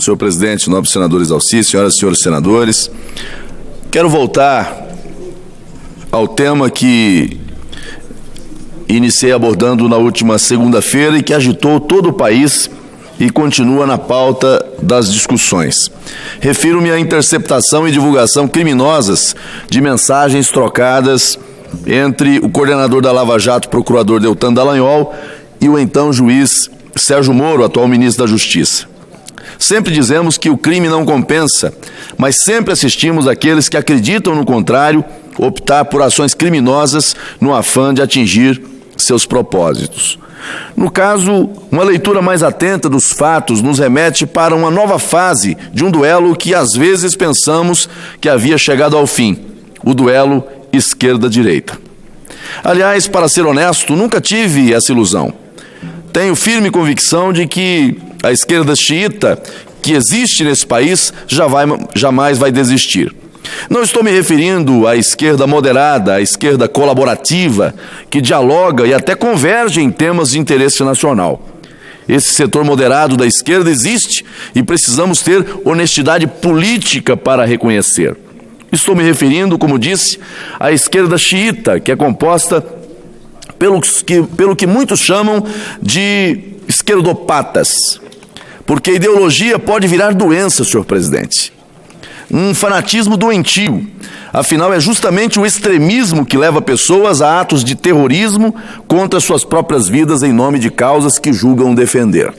senhor presidente, nobres senadores Alci, senhoras e senhores senadores. Quero voltar ao tema que iniciei abordando na última segunda-feira e que agitou todo o país e continua na pauta das discussões. Refiro-me à interceptação e divulgação criminosas de mensagens trocadas entre o coordenador da Lava Jato, procurador Deltan Dallagnol, e o então juiz Sérgio Moro, atual ministro da Justiça. Sempre dizemos que o crime não compensa, mas sempre assistimos aqueles que acreditam no contrário optar por ações criminosas no afã de atingir seus propósitos. No caso, uma leitura mais atenta dos fatos nos remete para uma nova fase de um duelo que às vezes pensamos que havia chegado ao fim, o duelo esquerda-direita. Aliás, para ser honesto, nunca tive essa ilusão. Tenho firme convicção de que a esquerda xiita que existe nesse país jamais vai desistir. Não estou me referindo à esquerda moderada, à esquerda colaborativa, que dialoga e até converge em temas de interesse nacional. Esse setor moderado da esquerda existe e precisamos ter honestidade política para reconhecer. Estou me referindo, como disse, à esquerda xiita, que é composta pelo que muitos chamam de esquerdopatas, porque a ideologia pode virar doença, senhor presidente. Um fanatismo doentio. Afinal, é justamente o extremismo que leva pessoas a atos de terrorismo contra suas próprias vidas em nome de causas que julgam defender.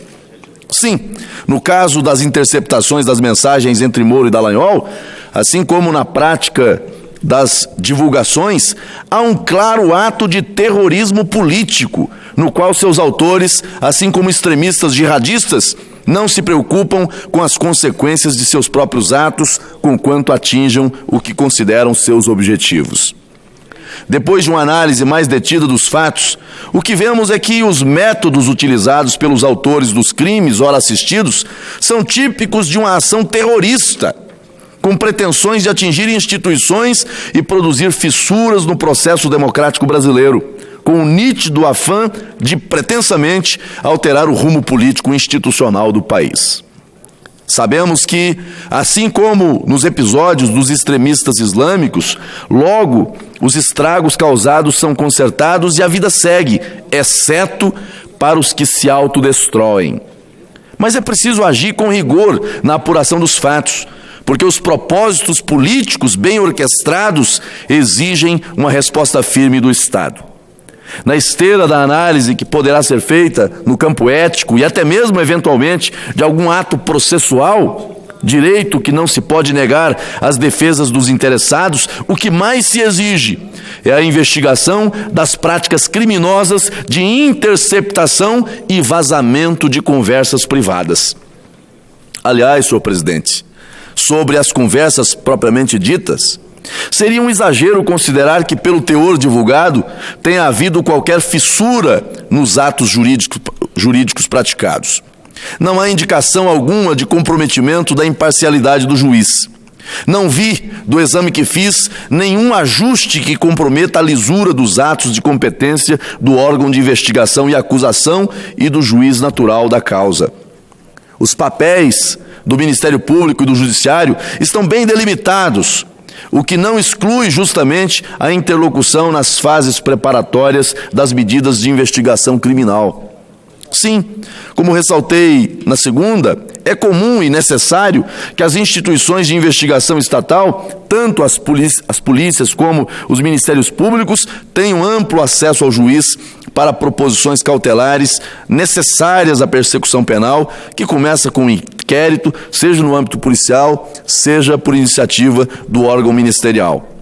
Sim, no caso das interceptações das mensagens entre Moro e Dallagnol, assim como na prática das divulgações, há um claro ato de terrorismo político, no qual seus autores, assim como extremistas jihadistas, não se preocupam com as consequências de seus próprios atos, conquanto atinjam o que consideram seus objetivos. Depois de uma análise mais detida dos fatos, o que vemos é que os métodos utilizados pelos autores dos crimes ora assistidos são típicos de uma ação terrorista, com pretensões de atingir instituições e produzir fissuras no processo democrático brasileiro, com o nítido afã de, pretensamente, alterar o rumo político institucional do país. Sabemos que, assim como nos episódios dos extremistas islâmicos, logo os estragos causados são consertados e a vida segue, exceto para os que se autodestroem. Mas é preciso agir com rigor na apuração dos fatos, porque os propósitos políticos bem orquestrados exigem uma resposta firme do Estado. Na esteira da análise que poderá ser feita no campo ético e até mesmo, eventualmente, de algum ato processual, direito que não se pode negar às defesas dos interessados, o que mais se exige é a investigação das práticas criminosas de interceptação e vazamento de conversas privadas. Aliás, senhor presidente, sobre as conversas propriamente ditas, seria um exagero considerar que, pelo teor divulgado, tenha havido qualquer fissura nos atos jurídicos praticados. Não há indicação alguma de comprometimento da imparcialidade do juiz. Não vi, do exame que fiz, nenhum ajuste que comprometa a lisura dos atos de competência do órgão de investigação e acusação e do juiz natural da causa. Os papéis do Ministério Público e do Judiciário estão bem delimitados, o que não exclui justamente a interlocução nas fases preparatórias das medidas de investigação criminal. Sim, como ressaltei na segunda, é comum e necessário que as instituições de investigação estatal, tanto as polícias como os ministérios públicos, tenham amplo acesso ao juiz para proposições cautelares necessárias à persecução penal, que começa com um inquérito, seja no âmbito policial, seja por iniciativa do órgão ministerial.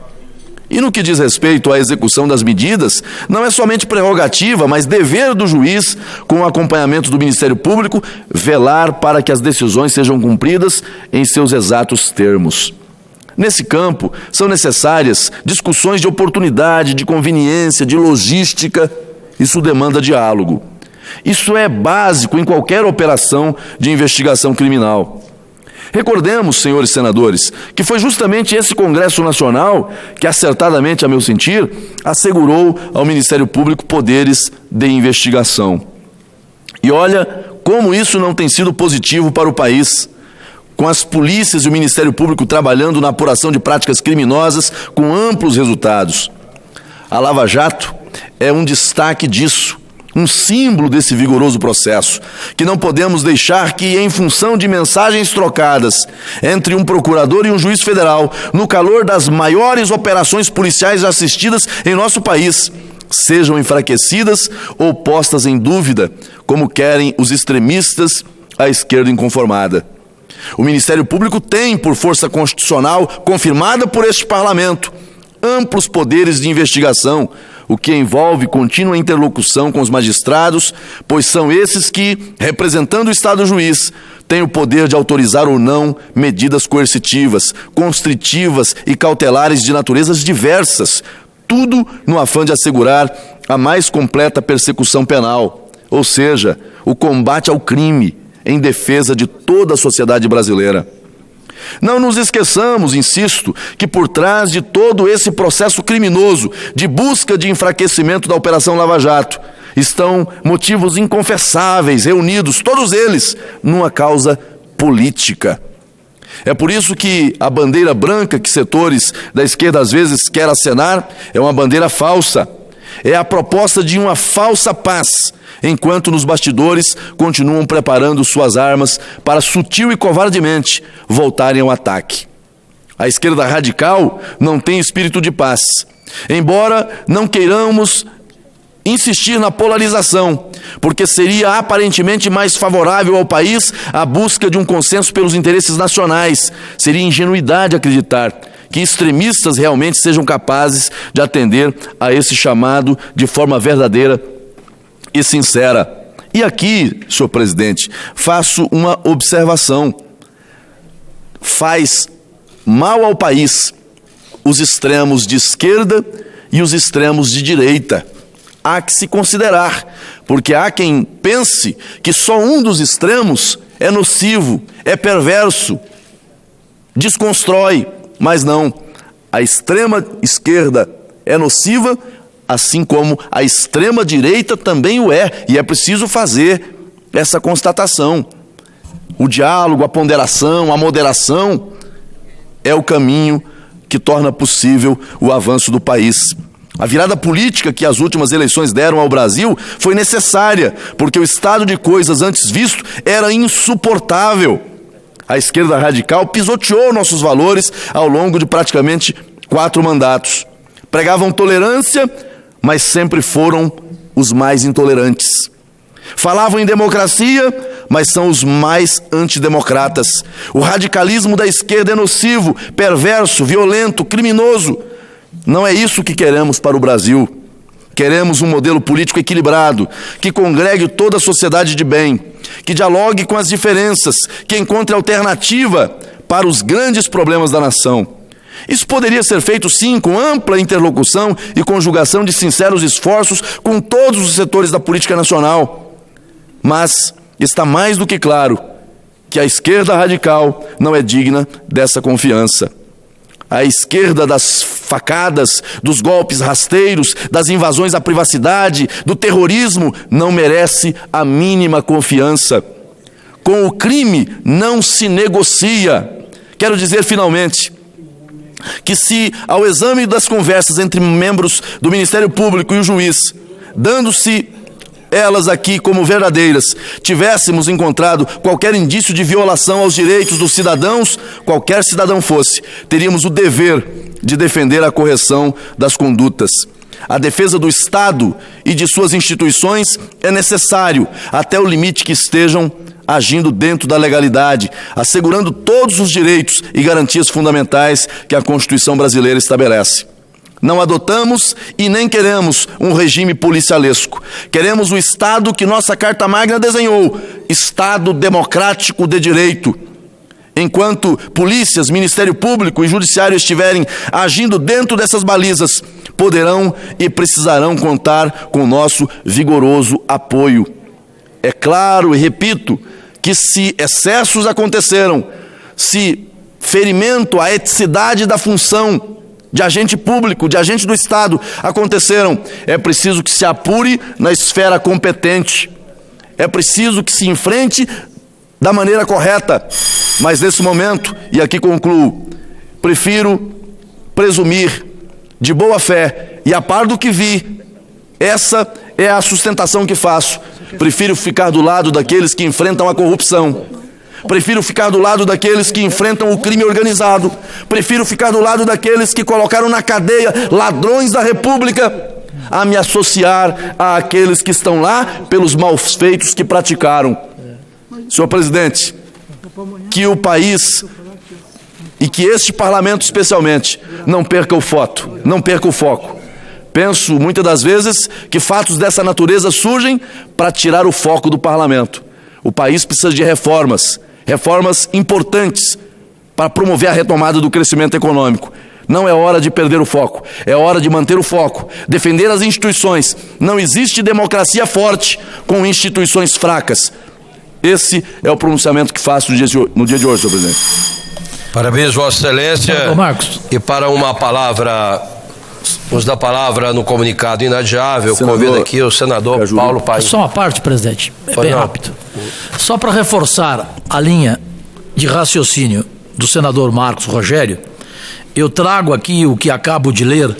E no que diz respeito à execução das medidas, não é somente prerrogativa, mas dever do juiz, com o acompanhamento do Ministério Público, velar para que as decisões sejam cumpridas em seus exatos termos. Nesse campo, são necessárias discussões de oportunidade, de conveniência, de logística. Isso demanda diálogo. Isso é básico em qualquer operação de investigação criminal. Recordemos, senhores senadores, que foi justamente esse Congresso Nacional que, acertadamente a meu sentir, assegurou ao Ministério Público poderes de investigação. E olha como isso não tem sido positivo para o país. com as polícias e o Ministério Público trabalhando na apuração de práticas criminosas com amplos resultados. A Lava Jato é um destaque disso, um símbolo desse vigoroso processo, que não podemos deixar que, em função de mensagens trocadas entre um procurador e um juiz federal, no calor das maiores operações policiais assistidas em nosso país, sejam enfraquecidas ou postas em dúvida, como querem os extremistas à esquerda inconformada. O Ministério Público tem, por força constitucional confirmada por este Parlamento, amplos poderes de investigação, o que envolve contínua interlocução com os magistrados, pois são esses que, representando o Estado juiz, têm o poder de autorizar ou não medidas coercitivas, constritivas e cautelares de naturezas diversas, tudo no afã de assegurar a mais completa persecução penal, ou seja, o combate ao crime, em defesa de toda a sociedade brasileira. Não nos esqueçamos, insisto, que por trás de todo esse processo criminoso de busca de enfraquecimento da Operação Lava Jato estão motivos inconfessáveis, reunidos, todos eles, numa causa política. É por isso que a bandeira branca que setores da esquerda às vezes querem acenar é uma bandeira falsa. É a proposta de uma falsa paz, enquanto nos bastidores continuam preparando suas armas para sutil e covardemente voltarem ao ataque. A esquerda radical não tem espírito de paz. Embora não queiramos insistir na polarização, porque seria aparentemente mais favorável ao país a busca de um consenso pelos interesses nacionais. Seria ingenuidade acreditar que extremistas realmente sejam capazes de atender a esse chamado de forma verdadeira e sincera. E aqui, senhor presidente, faço uma observação. Faz mal ao país os extremos de esquerda e os extremos de direita. Há que se considerar, porque há quem pense que só um dos extremos é nocivo, é perverso, desconstrói. Mas não, a extrema esquerda é nociva, assim como a extrema direita também o é, e é preciso fazer essa constatação. O diálogo, a ponderação, a moderação é o caminho que torna possível o avanço do país. A virada política que as últimas eleições deram ao Brasil foi necessária, porque o estado de coisas antes visto era insuportável. A esquerda radical pisoteou nossos valores ao longo de praticamente 4 mandatos. Pregavam tolerância, mas sempre foram os mais intolerantes. Falavam em democracia, mas são os mais antidemocratas. O radicalismo da esquerda é nocivo, perverso, violento, criminoso. Não é isso que queremos para o Brasil. Queremos um modelo político equilibrado, que congregue toda a sociedade de bem, que dialogue com as diferenças, que encontre alternativa para os grandes problemas da nação. Isso poderia ser feito, sim, com ampla interlocução e conjugação de sinceros esforços com todos os setores da política nacional. Mas está mais do que claro que a esquerda radical não é digna dessa confiança. A esquerda das facadas, dos golpes rasteiros, das invasões à privacidade, do terrorismo, não merece a mínima confiança. Com o crime não se negocia. Quero dizer, finalmente, que se ao exame das conversas entre membros do Ministério Público e o juiz, dando-se elas aqui como verdadeiras, tivéssemos encontrado qualquer indício de violação aos direitos dos cidadãos, qualquer cidadão fosse, teríamos o dever de defender a correção das condutas. A defesa do Estado e de suas instituições é necessário, até o limite que estejam agindo dentro da legalidade, assegurando todos os direitos e garantias fundamentais que a Constituição brasileira estabelece. Não adotamos e nem queremos um regime policialesco. Queremos o Estado que nossa Carta Magna desenhou, Estado democrático de direito. Enquanto polícias, Ministério Público e Judiciário estiverem agindo dentro dessas balizas, poderão e precisarão contar com o nosso vigoroso apoio. É claro e repito que se excessos aconteceram, se ferimento à eticidade da função de agente público, de agente do Estado aconteceram, é preciso que se apure na esfera competente. É preciso que se enfrente da maneira correta. Mas nesse momento, e aqui concluo, prefiro presumir de boa fé e a par do que vi, essa é a sustentação que faço. Prefiro ficar do lado daqueles que enfrentam a corrupção. Prefiro ficar do lado daqueles que enfrentam o crime organizado. Prefiro ficar do lado daqueles que colocaram na cadeia ladrões da República, a me associar àqueles que estão lá pelos malfeitos que praticaram. Senhor presidente, que o país e que este parlamento especialmente não perca o foco, não perca o foco. Penso muitas das vezes que fatos dessa natureza surgem para tirar o foco do parlamento. O país precisa de reformas importantes para promover a retomada do crescimento econômico. Não é hora de perder o foco, é hora de manter o foco, defender as instituições. Não existe democracia forte com instituições fracas. Esse é o pronunciamento que faço no dia de hoje, senhor presidente. Parabéns, Vossa Excelência. Marcos. E para uma palavra, nos dá a palavra no comunicado inadiável, Senador, convido aqui o senador Paulo Paim. Só uma parte, presidente, bem rápido. Só para reforçar a linha de raciocínio do senador Marcos Rogério, eu trago aqui o que acabo de ler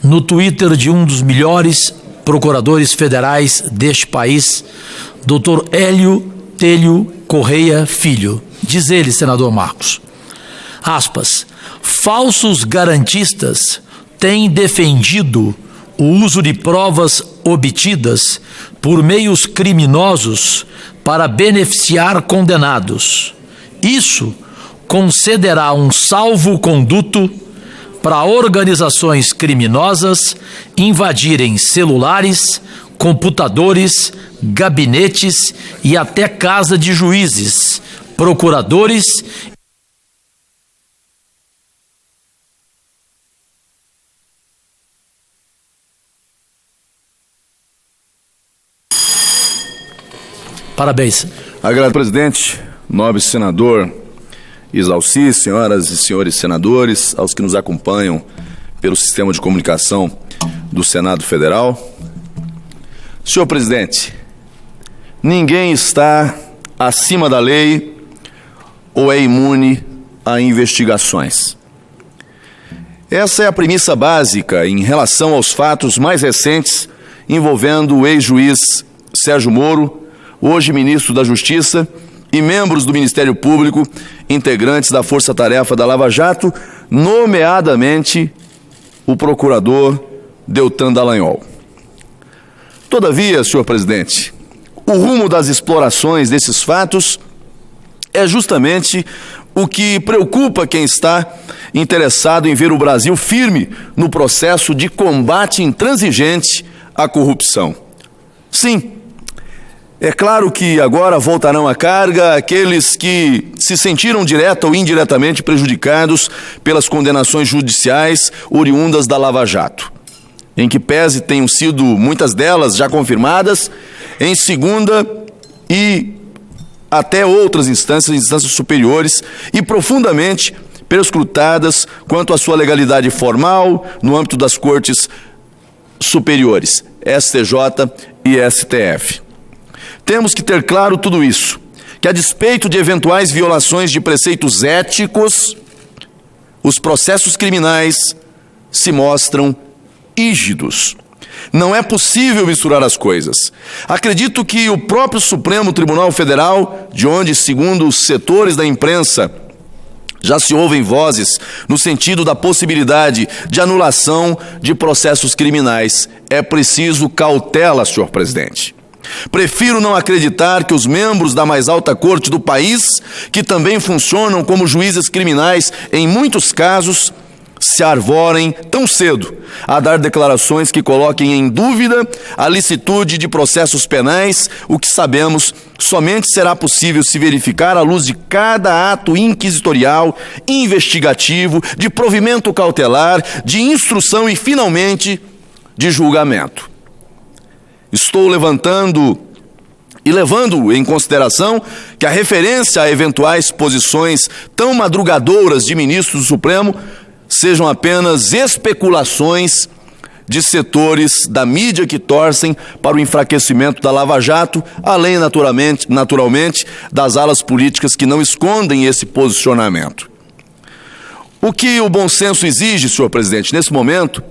no Twitter de um dos melhores procuradores federais deste país, Dr. Hélio Telho Correia Filho. Diz ele, senador Marcos, aspas, falsos garantistas têm defendido o uso de provas obtidas por meios criminosos para beneficiar condenados. Isso concederá um salvo-conduto para organizações criminosas invadirem celulares, computadores, gabinetes e até casa de juízes, procuradores. Parabéns. Agradeço, presidente, nobre senador Isalci, senhoras e senhores senadores, aos que nos acompanham pelo sistema de comunicação do Senado Federal. Senhor presidente, ninguém está acima da lei ou é imune a investigações. Essa é a premissa básica em relação aos fatos mais recentes envolvendo o ex-juiz Sérgio Moro, hoje ministro da Justiça, e membros do Ministério Público, integrantes da Força Tarefa da Lava Jato, nomeadamente o procurador Deltan Dallagnol. Todavia, senhor presidente, o rumo das explorações desses fatos é justamente o que preocupa quem está interessado em ver o Brasil firme no processo de combate intransigente à corrupção. Sim, é claro que agora voltarão à carga aqueles que se sentiram direta ou indiretamente prejudicados pelas condenações judiciais oriundas da Lava Jato, em que pese tenham sido muitas delas já confirmadas em segunda e até outras instâncias superiores e profundamente perscrutadas quanto à sua legalidade formal no âmbito das cortes superiores, STJ e STF. Temos que ter claro tudo isso, que a despeito de eventuais violações de preceitos éticos, os processos criminais se mostram rígidos. Não é possível misturar as coisas. Acredito que o próprio Supremo Tribunal Federal, de onde, segundo os setores da imprensa, já se ouvem vozes no sentido da possibilidade de anulação de processos criminais. É preciso cautela, senhor presidente. Prefiro não acreditar que os membros da mais alta corte do país, que também funcionam como juízes criminais em muitos casos, se arvorem tão cedo a dar declarações que coloquem em dúvida a licitude de processos penais, o que sabemos somente será possível se verificar à luz de cada ato inquisitorial, investigativo, de provimento cautelar, de instrução e, finalmente, de julgamento. Estou levando em consideração que a referência a eventuais posições tão madrugadoras de ministros do Supremo sejam apenas especulações de setores da mídia que torcem para o enfraquecimento da Lava Jato, além, naturalmente, das alas políticas que não escondem esse posicionamento. O que o bom senso exige, senhor presidente, nesse momento,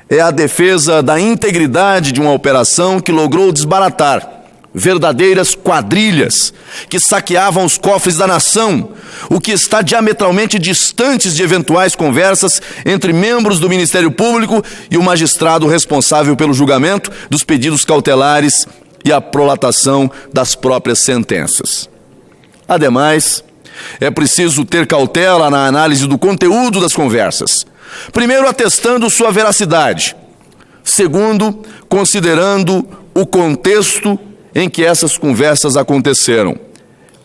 é a defesa da integridade de uma operação que logrou desbaratar verdadeiras quadrilhas que saqueavam os cofres da nação, o que está diametralmente distante de eventuais conversas entre membros do Ministério Público e o magistrado responsável pelo julgamento dos pedidos cautelares e a prolatação das próprias sentenças. Ademais, é preciso ter cautela na análise do conteúdo das conversas. Primeiro, atestando sua veracidade. Segundo, considerando o contexto em que essas conversas aconteceram,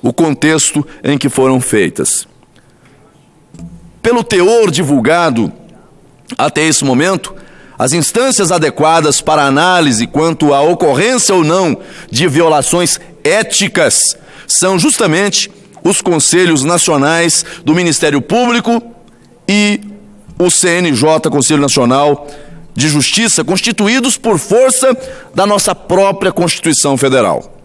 o contexto em que foram feitas. Pelo teor divulgado até esse momento, as instâncias adequadas para análise quanto à ocorrência ou não de violações éticas são justamente os Conselhos Nacionais do Ministério Público e o CNJ, Conselho Nacional de Justiça, constituídos por força da nossa própria Constituição Federal.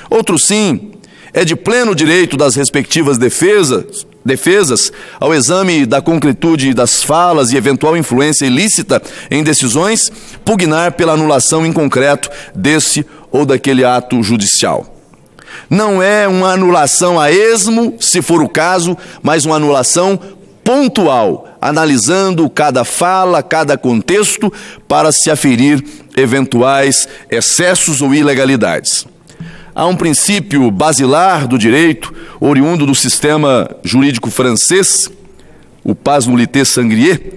Outro sim, é de pleno direito das respectivas defesas ao exame da concretude das falas e eventual influência ilícita em decisões, pugnar pela anulação em concreto desse ou daquele ato judicial. Não é uma anulação a esmo, se for o caso, mas uma anulação pontual, analisando cada fala, cada contexto, para se aferir eventuais excessos ou ilegalidades. Há um princípio basilar do direito, oriundo do sistema jurídico francês, o pas nullité sangrier,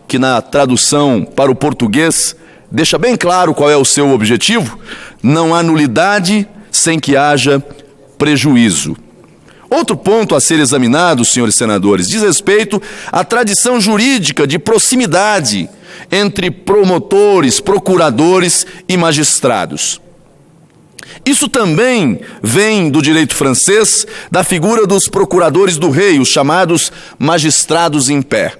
que na tradução para o português deixa bem claro qual é o seu objetivo: não há nulidade sem que haja prejuízo. Outro ponto a ser examinado, senhores senadores, diz respeito à tradição jurídica de proximidade entre promotores, procuradores e magistrados. Isso também vem do direito francês, da figura dos procuradores do rei, os chamados magistrados em pé.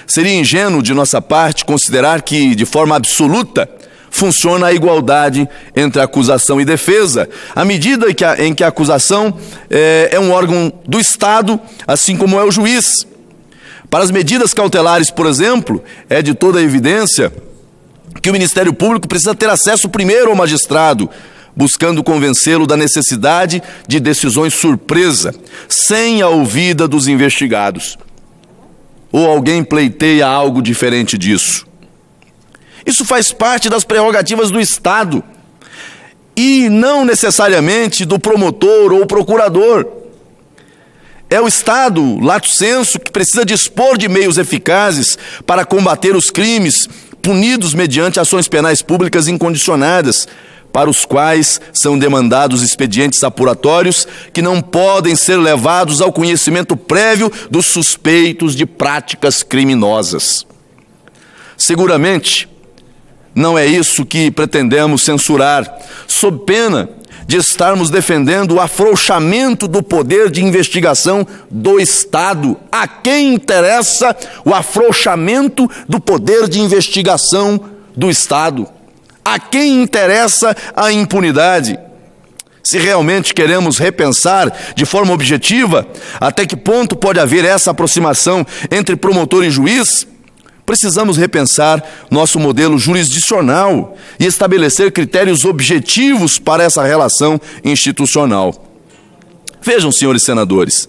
Seria ingênuo de nossa parte considerar que, de forma absoluta, funciona a igualdade entre acusação e defesa, à medida em que a acusação é um órgão do Estado, assim como é o juiz. Para as medidas cautelares, por exemplo, é de toda evidência que o Ministério Público precisa ter acesso primeiro ao magistrado, buscando convencê-lo da necessidade de decisões surpresa, sem a ouvida dos investigados. Ou alguém pleiteia algo diferente disso? Isso faz parte das prerrogativas do Estado e não necessariamente do promotor ou procurador. É o Estado, lato sensu, que precisa dispor de meios eficazes para combater os crimes punidos mediante ações penais públicas incondicionadas, para os quais são demandados expedientes apuratórios que não podem ser levados ao conhecimento prévio dos suspeitos de práticas criminosas. Seguramente, não é isso que pretendemos censurar, sob pena de estarmos defendendo o afrouxamento do poder de investigação do Estado. A quem interessa o afrouxamento do poder de investigação do Estado? A quem interessa a impunidade? Se realmente queremos repensar de forma objetiva até que ponto pode haver essa aproximação entre promotor e juiz, precisamos repensar nosso modelo jurisdicional e estabelecer critérios objetivos para essa relação institucional. Vejam, senhores senadores,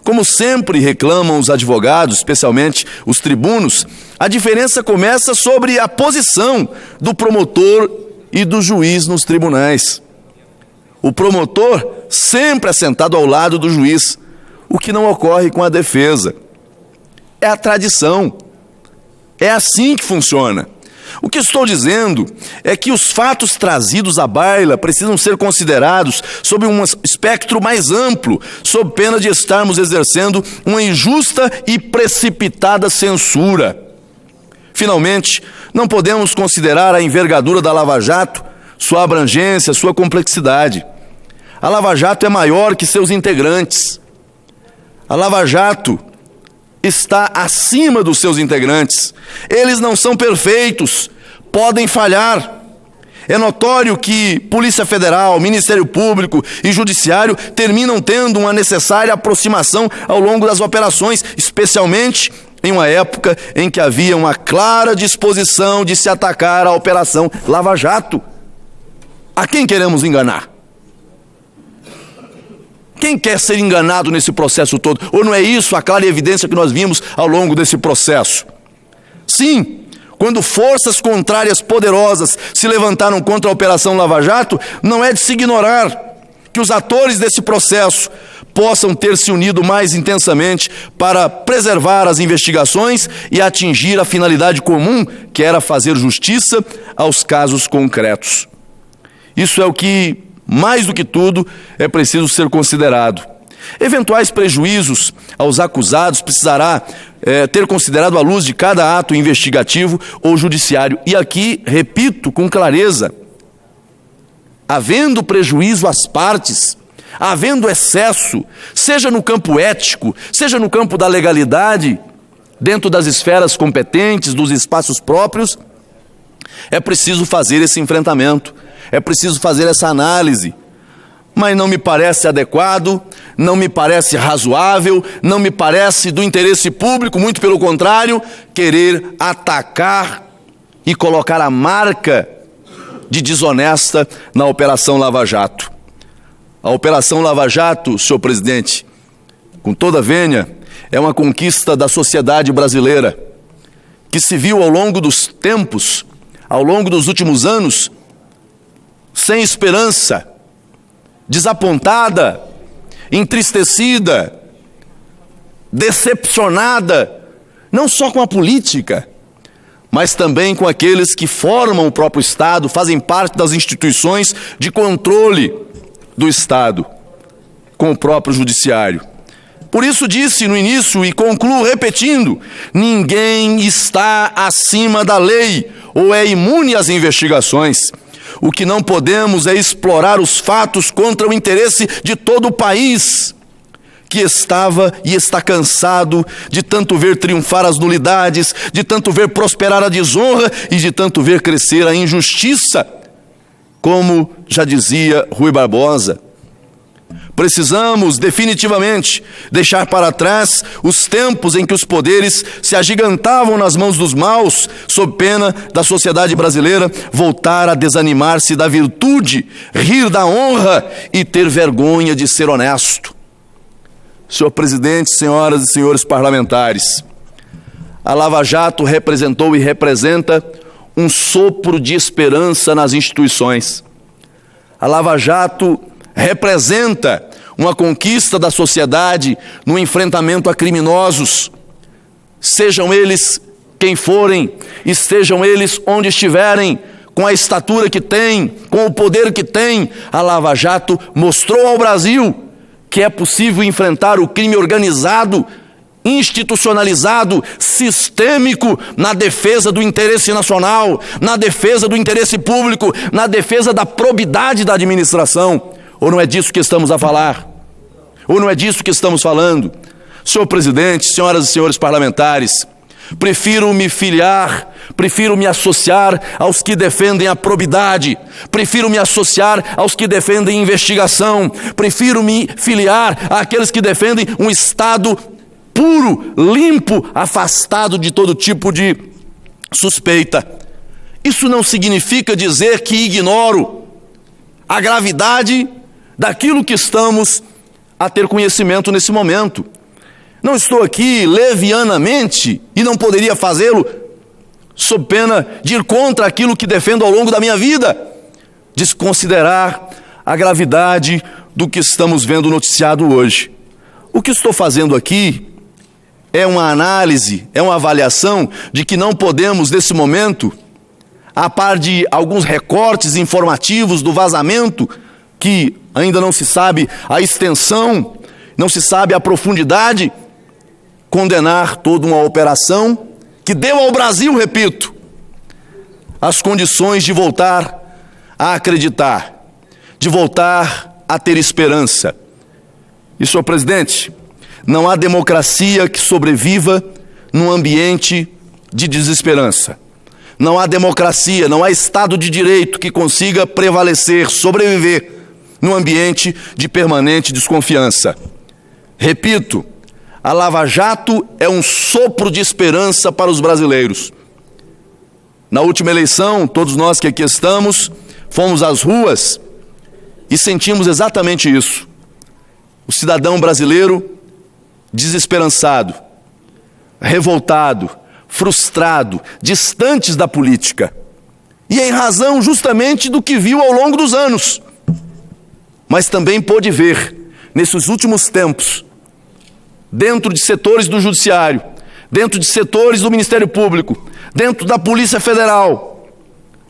como sempre reclamam os advogados, especialmente os tribunos, a diferença começa sobre a posição do promotor e do juiz nos tribunais. O promotor sempre é sentado ao lado do juiz, o que não ocorre com a defesa. É a tradição. É assim que funciona. O que estou dizendo é que os fatos trazidos à baila precisam ser considerados sob um espectro mais amplo, sob pena de estarmos exercendo uma injusta e precipitada censura. Finalmente, não podemos considerar a envergadura da Lava Jato, sua abrangência, sua complexidade. A Lava Jato é maior que seus integrantes. A Lava Jato está acima dos seus integrantes. Eles não são perfeitos, podem falhar. É notório que Polícia Federal, Ministério Público e Judiciário terminam tendo uma necessária aproximação ao longo das operações, especialmente em uma época em que havia uma clara disposição de se atacar a Operação Lava Jato. A quem queremos enganar? Quem quer ser enganado nesse processo todo? Ou não é isso a clara evidência que nós vimos ao longo desse processo? Sim, quando forças contrárias poderosas se levantaram contra a Operação Lava Jato, não é de se ignorar que os atores desse processo possam ter se unido mais intensamente para preservar as investigações e atingir a finalidade comum, que era fazer justiça aos casos concretos. Isso é o que, mais do que tudo, é preciso ser considerado. Eventuais prejuízos aos acusados precisará ter considerado à luz de cada ato investigativo ou judiciário. E aqui, repito com clareza, havendo prejuízo às partes, havendo excesso, seja no campo ético, seja no campo da legalidade, dentro das esferas competentes, dos espaços próprios, é preciso fazer esse enfrentamento, é preciso fazer essa análise. Mas não me parece adequado, não me parece razoável, não me parece do interesse público, muito pelo contrário, querer atacar e colocar a marca de desonesta na Operação Lava Jato. A Operação Lava Jato, senhor presidente, com toda a vênia, é uma conquista da sociedade brasileira, que se viu ao longo dos tempos, ao longo dos últimos anos, sem esperança, desapontada, entristecida, decepcionada, não só com a política, mas também com aqueles que formam o próprio Estado, fazem parte das instituições de controle do Estado, com o próprio Judiciário. Por isso disse no início e concluo repetindo: ninguém está acima da lei ou é imune às investigações. O que não podemos é explorar os fatos contra o interesse de todo o país, que estava e está cansado de tanto ver triunfar as nulidades, de tanto ver prosperar a desonra e de tanto ver crescer a injustiça. Como já dizia Rui Barbosa, precisamos definitivamente deixar para trás os tempos em que os poderes se agigantavam nas mãos dos maus, sob pena da sociedade brasileira voltar a desanimar-se da virtude, rir da honra e ter vergonha de ser honesto. Senhor presidente, senhoras e senhores parlamentares, a Lava Jato representou e representa um sopro de esperança nas instituições. A Lava Jato representa uma conquista da sociedade no enfrentamento a criminosos, sejam eles quem forem, estejam eles onde estiverem, com a estatura que têm, com o poder que têm. A Lava Jato mostrou ao Brasil que é possível enfrentar o crime organizado, institucionalizado, sistêmico, na defesa do interesse nacional, na defesa do interesse público, na defesa da probidade da administração. Ou não é disso que estamos a falar? Ou não é disso que estamos falando? Senhor presidente, senhoras e senhores parlamentares, prefiro me filiar, prefiro me associar aos que defendem a probidade, prefiro me associar aos que defendem investigação, prefiro me filiar àqueles que defendem um Estado puro, limpo, afastado de todo tipo de suspeita. Isso não significa dizer que ignoro a gravidade daquilo que estamos a ter conhecimento nesse momento. Não estou aqui levianamente, e não poderia fazê-lo, sob pena de ir contra aquilo que defendo ao longo da minha vida, desconsiderar a gravidade do que estamos vendo noticiado hoje. O que estou fazendo aqui é uma análise, é uma avaliação de que não podemos, nesse momento, a par de alguns recortes informativos do vazamento, que ainda não se sabe a extensão, não se sabe a profundidade, condenar toda uma operação que deu ao Brasil, repito, as condições de voltar a acreditar, de voltar a ter esperança. E, senhor presidente, Não há democracia que sobreviva num ambiente de desesperança. Não há democracia, não há Estado de Direito que consiga prevalecer, sobreviver num ambiente de permanente desconfiança. Repito, a Lava Jato é um sopro de esperança para os brasileiros. Na última eleição, todos nós que aqui estamos, fomos às ruas e sentimos exatamente isso. O cidadão brasileiro desesperançado, revoltado, frustrado, distantes da política. E em razão justamente do que viu ao longo dos anos. Mas também pôde ver, nesses últimos tempos, dentro de setores do Judiciário, dentro de setores do Ministério Público, dentro da Polícia Federal,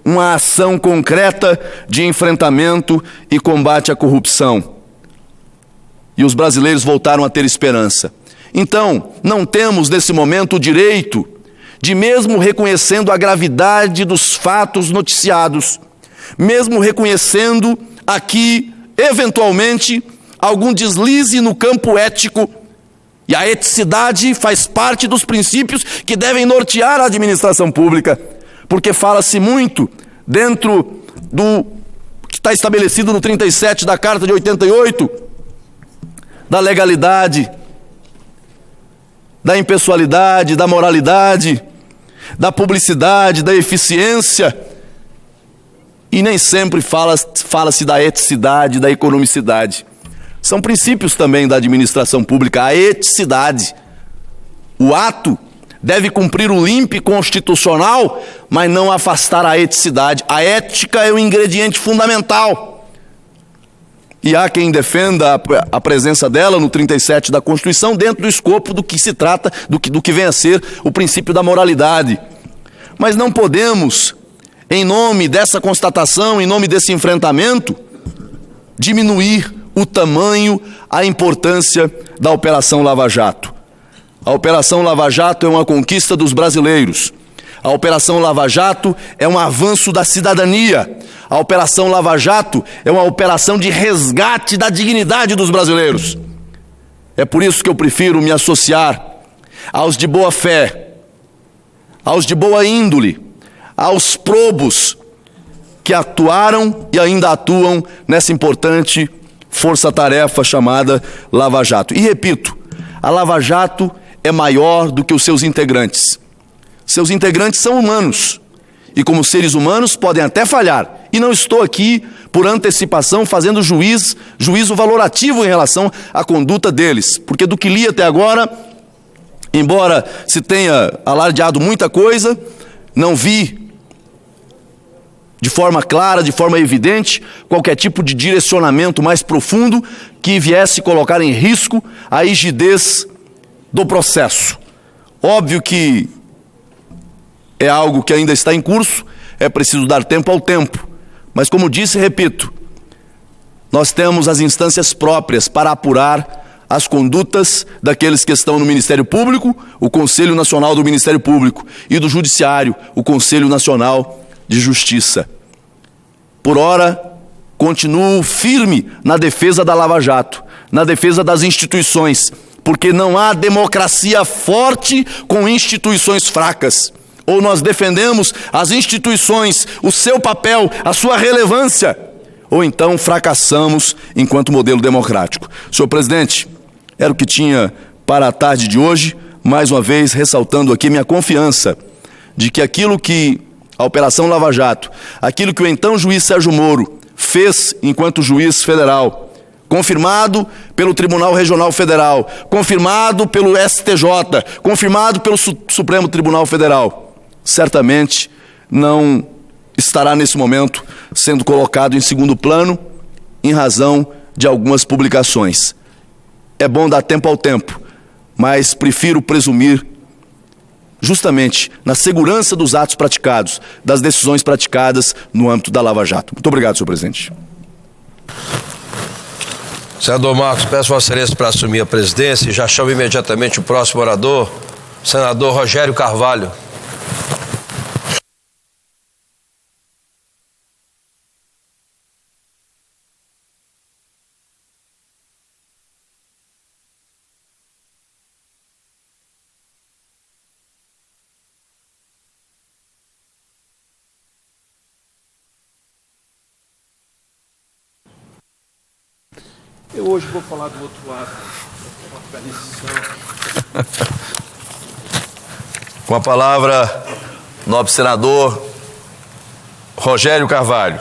uma ação concreta de enfrentamento e combate à corrupção. E os brasileiros voltaram a ter esperança. Então, não temos nesse momento o direito de, mesmo reconhecendo a gravidade dos fatos noticiados, mesmo reconhecendo aqui, eventualmente, algum deslize no campo ético, e a eticidade faz parte dos princípios que devem nortear a administração pública, porque fala-se muito dentro do que está estabelecido no 37 da Carta de 88, da legalidade, da impessoalidade, da moralidade, da publicidade, da eficiência, e nem sempre fala-se da eticidade, da economicidade. São princípios também da administração pública, a eticidade. O ato deve cumprir o limpe constitucional, mas não afastar a eticidade. A ética é o ingrediente fundamental. E há quem defenda a presença dela no 37 da Constituição dentro do escopo do que se trata, do que vem a ser o princípio da moralidade. Mas não podemos, em nome dessa constatação, em nome desse enfrentamento, diminuir o tamanho, a importância da Operação Lava Jato. A Operação Lava Jato é uma conquista dos brasileiros. A Operação Lava Jato é um avanço da cidadania. A Operação Lava Jato é uma operação de resgate da dignidade dos brasileiros. É por isso que eu prefiro me associar aos de boa fé, aos de boa índole, aos probos que atuaram e ainda atuam nessa importante força-tarefa chamada Lava Jato. E repito, a Lava Jato é maior do que os seus integrantes. Seus integrantes são humanos e, como seres humanos, podem até falhar. E não estou aqui, por antecipação, fazendo juízo valorativo em relação à conduta deles, porque do que li até agora, embora se tenha alardeado muita coisa, não vi de forma clara, de forma evidente, qualquer tipo de direcionamento mais profundo que viesse colocar em risco a rigidez do processo. Óbvio que é algo que ainda está em curso, é preciso dar tempo ao tempo. Mas, como disse e repito, nós temos as instâncias próprias para apurar as condutas daqueles que estão no Ministério Público, o Conselho Nacional do Ministério Público, e do Judiciário, o Conselho Nacional de Justiça. Por ora, continuo firme na defesa da Lava Jato, na defesa das instituições, porque não há democracia forte com instituições fracas. Ou nós defendemos as instituições, o seu papel, a sua relevância, ou então fracassamos enquanto modelo democrático. Senhor presidente, era o que tinha para a tarde de hoje, mais uma vez ressaltando aqui minha confiança de que aquilo que a Operação Lava Jato, aquilo que o então juiz Sérgio Moro fez enquanto juiz federal, confirmado pelo Tribunal Regional Federal, confirmado pelo STJ, confirmado pelo Supremo Tribunal Federal, certamente não estará nesse momento sendo colocado em segundo plano em razão de algumas publicações. É bom dar tempo ao tempo, mas prefiro presumir justamente na segurança dos atos praticados, das decisões praticadas no âmbito da Lava Jato. Muito obrigado, senhor presidente. Senador Marcos, peço Vossa Excelência para assumir a presidência e já chamo imediatamente o próximo orador, senador Rogério Carvalho. Eu hoje vou falar do outro lado, organização. Com a palavra, nobre senador Rogério Carvalho.